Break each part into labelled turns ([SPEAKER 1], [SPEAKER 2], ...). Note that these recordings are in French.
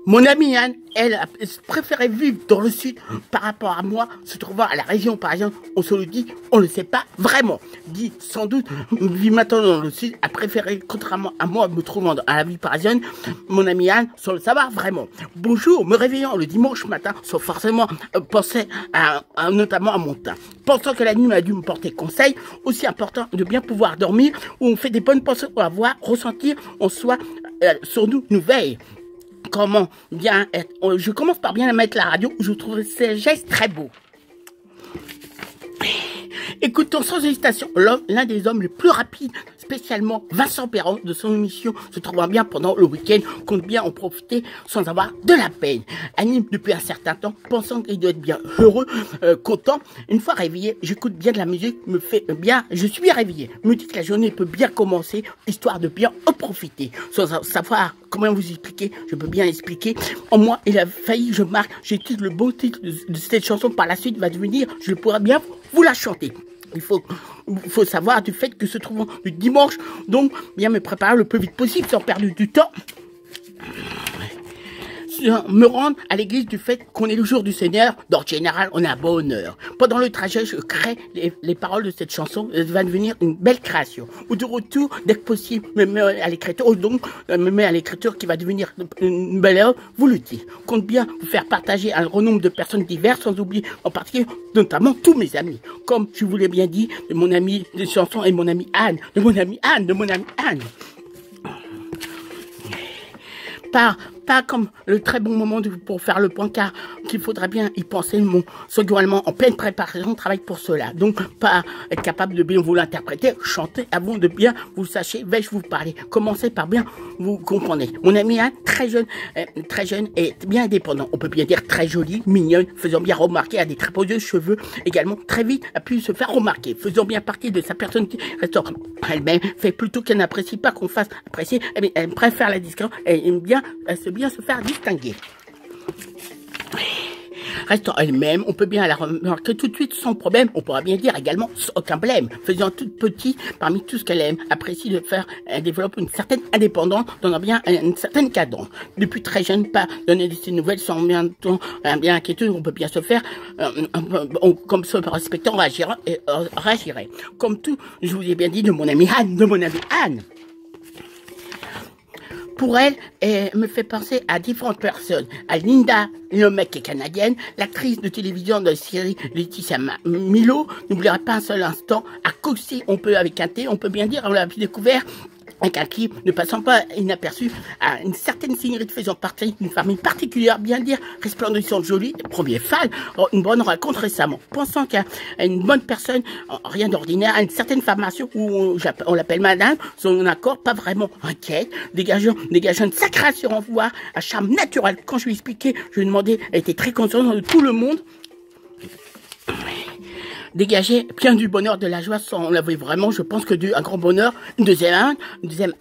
[SPEAKER 1] Mon amie Anne, elle a préféré vivre dans le sud par rapport à moi, se trouvant à la région parisienne. On se le dit, on ne le sait pas vraiment. Dit sans doute, vit maintenant dans le sud, a préféré, contrairement à moi, me trouvant à la vie parisienne, mon amie Anne, sans le savoir vraiment. Bonjour, me réveillant le dimanche matin, sans forcément penser notamment à mon teint. Pensant que la nuit m'a dû me porter conseil, aussi important de bien pouvoir dormir, où on fait des bonnes pensées pour avoir, ressentir en soi, sur nous veille. Comment bien être. Je commence par bien mettre la radio. Je trouve ces gestes très beaux. Écoutons sans hésitation l'un des hommes les plus rapides, spécialement Vincent Perron, de son émission Se trouvant bien pendant le week-end, compte bien en profiter sans avoir de la peine. Anime depuis un certain temps, pensant qu'il doit être bien heureux, content. Une fois réveillé, j'écoute bien de la musique, me fait bien, je suis bien réveillé. Me dit que la journée peut bien commencer, histoire de bien en profiter. Sans savoir comment vous expliquer, je peux bien expliquer. En moi, il a failli, je marque, j'écoute le beau titre de cette chanson, par la suite va devenir, je pourrais bien vous la chanter. Il faut savoir du fait que se trouvant le dimanche, donc bien me préparer le plus vite possible sans perdre du temps. Me rendre à l'église du fait qu'on est le jour du Seigneur, d'ordre général, on a bon heure. Pendant le trajet, je crée les paroles de cette chanson, va devenir une belle création. Ou de retour, dès que possible, me mets à l'écriture, donc me mets à l'écriture qui va devenir une belle œuvre, vous le dites. Compte bien vous faire partager un grand nombre de personnes diverses, sans oublier en particulier, notamment tous mes amis. Comme je vous l'ai bien dit, de mon ami de chanson et mon ami Anne, de mon ami Anne. Pas comme le très bon moment pour faire le point, car qu'il faudrait bien y penser, secondairement en pleine préparation, travaille pour cela. Donc, pas être capable de bien vous l'interpréter, chanter avant de bien vous sachiez, vais-je vous parler. Commencez par bien vous comprenez. Mon ami Anne, très jeune et bien indépendant. On peut bien dire très jolie, mignonne, faisant bien remarquer, a des très beaux cheveux, également très vite a pu se faire remarquer, faisant bien partie de sa personnalité restaurant. Elle-même fait plutôt qu'elle n'apprécie pas qu'on fasse apprécier, elle préfère la discrétion, elle aime bien, se faire distinguer. Restant elle-même, on peut bien la remarquer tout de suite sans problème, on pourra bien dire également sans aucun blême, faisant toute petite parmi tout ce qu'elle aime, apprécie de faire, elle développe une certaine indépendance, donnant bien une certaine cadence. Depuis très jeune, pas donner de ces nouvelles sans bien inquiétude, on peut bien se faire, comme se respectant, on réagirait. Comme tout, je vous ai bien dit de mon amie Anne. Pour elle, me fait penser à différentes personnes. À Linda Lemec, qui est canadienne, l'actrice de télévision de la série Laetitia Milo. N'oubliera pas un seul instant. À Coxy, avec un T, on peut bien dire, on l'a découvert avec un clip ne passant pas inaperçu à une certaine seigneurie faisant partie d'une famille particulière, bien dire, resplendissante, jolie, premier fan, une bonne rencontre récemment. Pensant qu'à une bonne personne, rien d'ordinaire, à une certaine formation où on l'appelle madame, son accord, pas vraiment inquiète, dégageant une sacrée assurance, voire un charme naturel. Quand je lui expliquais, je lui demandais, elle était très consciente de tout le monde. Dégager plein du bonheur, de la joie, on l'avait vraiment, je pense que un grand bonheur, une deuxième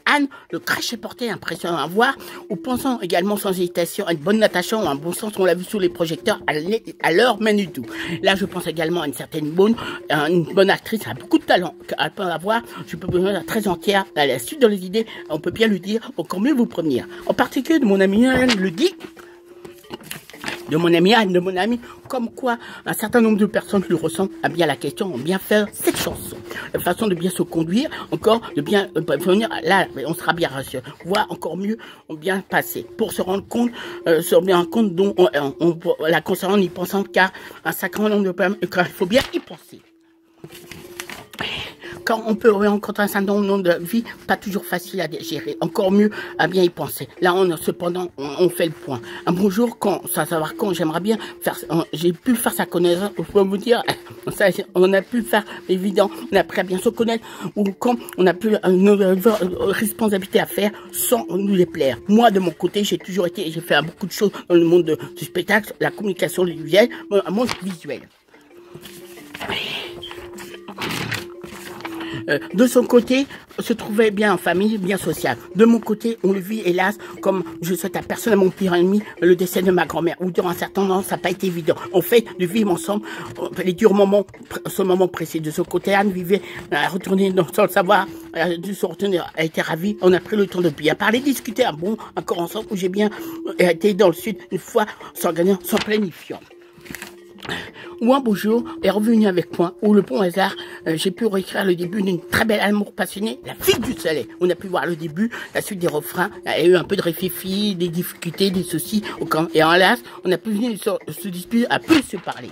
[SPEAKER 1] Anne, le crachet porté, impressionnant à voir, ou pensant également sans hésitation à une bonne natation, un bon sens, on l'a vu sous les projecteurs, à l'heure même du tout. Là, je pense également à une certaine une bonne actrice, a beaucoup de talent, à pas avoir, je peux vous dire très entière, à la suite dans les idées, on peut bien lui dire, encore mieux vous prévenir. En particulier, de mon ami Anne le dit, de mon ami Anne, de mon ami, comme quoi un certain nombre de personnes lui ressemblent à bien la question, ont bien faire cette chanson. La façon de bien se conduire, encore de bien venir, là, on sera bien rassuré, voire encore mieux, bien passer, pour se rendre compte, dont la concernant y pensant, car un sacré nombre de problèmes, il faut bien y penser. Quand on peut rencontrer un certain nombre de vies, pas toujours facile à gérer, encore mieux à bien y penser. Là, cependant, on fait le point. Un bonjour, sans savoir quand, j'aimerais bien faire, j'ai pu faire sa connaissance, je peux vous dire, on a pu faire évident, on a appris à bien se connaître, ou quand on a pu une responsabilité à faire sans nous les plaire. Moi, de mon côté, j'ai fait beaucoup de choses dans le monde du spectacle, la communication visuelle, un monde visuel. De son côté, se trouvait bien en famille, bien social. De mon côté, on le vit, hélas, comme je souhaite à personne, à mon pire ennemi, le décès de ma grand-mère, où durant un certain temps, ça n'a pas été évident. On fait de vivre ensemble les durs moments, ce moment précis. De ce côté, Anne vivait, retourner sans le savoir, a dû se retourner, a été ravie. On a pris le temps de bien parler, discuter, encore ensemble, où j'ai bien été dans le sud, une fois, s'organisant, s'en planifiant. Ou un beau jour est revenu avec moi, où le bon hasard, j'ai pu réécrire le début d'une très belle amour passionnée, la fille du soleil. On a pu voir le début, la suite des refrains, il y a eu un peu de réfifi, des difficultés, des soucis, et en las, on a pu venir se disputer, à plus se parler.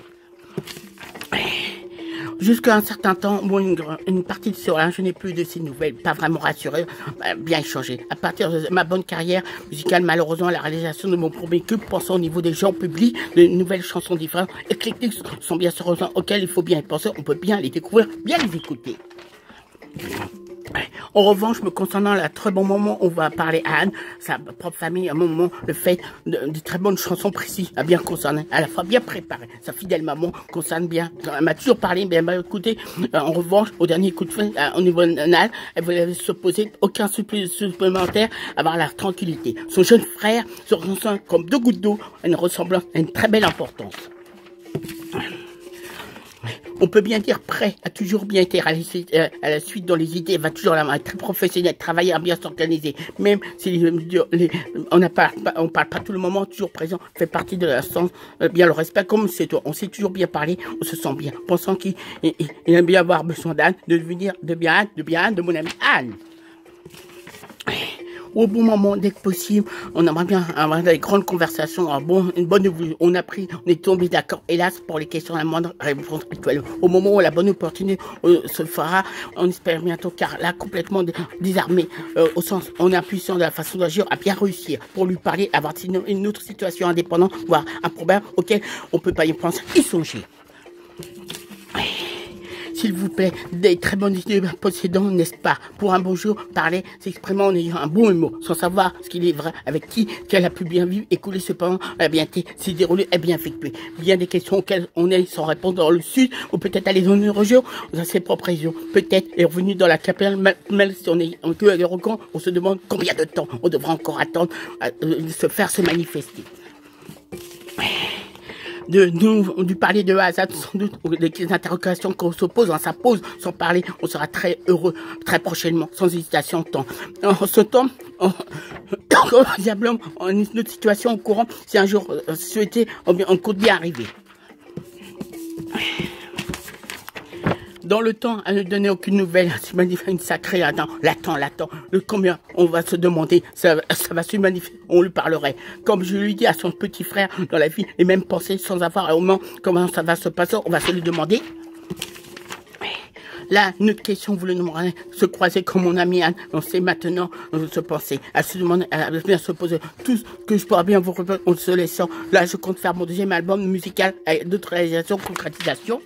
[SPEAKER 1] Jusqu'à un certain temps, bon, une partie de cela, je n'ai plus de ces nouvelles, pas vraiment rassuré, bien échangé. À partir de ma bonne carrière musicale, malheureusement, la réalisation de mon premier clip, pensant au niveau des gens publics, de nouvelles chansons différentes, éclectiques, sont bien sûr auxquelles il faut bien y penser, on peut bien les découvrir, bien les écouter. En revanche, me concernant à très bon moment, on va parler à Anne, sa propre famille, à un moment, le fait de très bonnes chansons précises, à bien concerner, à la fois bien préparées. Sa fidèle maman concerne bien, elle m'a toujours parlé, bien m'a écouté. En revanche, au dernier coup de feu, au niveau national, elle voulait s'opposer, aucun supplémentaire, avoir la tranquillité. Son jeune frère se ressent comme deux gouttes d'eau, une ressemblance à une très belle importance. On peut bien dire prêt, a toujours bien été réalisé à la suite dans les idées, va toujours être très professionnel, travailler à bien s'organiser, même si on parle pas tout le moment, toujours présent, fait partie de la sens, bien le respect, comme c'est toi, on sait toujours bien parler, on se sent bien, pensant qu'il aime bien avoir besoin d'Anne, de devenir de bien Anne, de mon ami Anne. Au bon moment, dès que possible, on aimerait bien avoir des grandes conversations, une bonne évolution. On est tombé d'accord, hélas, pour les questions à la moindre réponse actuelle. Au moment où la bonne opportunité se fera, on espère bientôt, car là, complètement désarmé, au sens, on est impuissant de la façon d'agir, à bien réussir, pour lui parler, avoir une autre situation indépendante, voire un problème auquel on peut pas y penser, y songer. S'il vous plaît, des très bonnes idées possédant, n'est-ce pas? Pour un beau jour, parler, s'exprimer en ayant un bon mot, sans savoir ce qu'il est vrai, avec qui, qu'elle a pu bien vivre, écouler cependant, a bien été, s'est déroulé, est bien effectué. Bien des questions auxquelles on est sans réponse dans le sud, ou peut-être aller dans une région, dans ses propres régions. Peut-être est revenu dans la capitale, même si on est en queue à des recoins, on se demande combien de temps on devra encore attendre se faire se manifester. Du parler de hasard, sans doute, des interrogations qu'on se pose, on s'impose sans parler, on sera très heureux, très prochainement, sans hésitation, en ce temps, diablement, en une autre situation au courant, si un jour souhaité, on compte bien arriver. Dans le temps, à ne donner aucune nouvelle, se manifeste une sacrée l'attend. Le combien on va se demander, ça va se manifester, on lui parlerait. Comme je lui dis à son petit frère dans la vie, les mêmes pensées sans avoir au moment comment ça va se passer, on va se lui demander. Là, une autre question, vous le demanderez, se croiser comme mon ami Anne, on sait maintenant, on se penser, à se demander, à bien se poser, tout ce que je pourrais bien vous répondre en se laissant. Là, je compte faire mon deuxième album musical avec d'autres réalisations, concrétisations.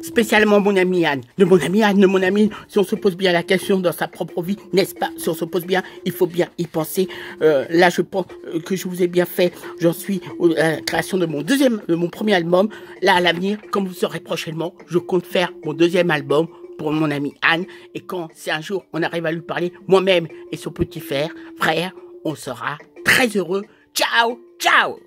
[SPEAKER 1] Spécialement mon ami Anne, de mon ami, si on se pose bien la question dans sa propre vie, n'est-ce pas? Si on se pose bien, il faut bien y penser. Là, je pense que je vous ai bien fait. J'en suis à la création de mon premier album. Là, à l'avenir, comme vous saurez prochainement, je compte faire mon deuxième album pour mon ami Anne. Et quand, si un jour, on arrive à lui parler, moi-même et son petit frère, on sera très heureux. Ciao, ciao!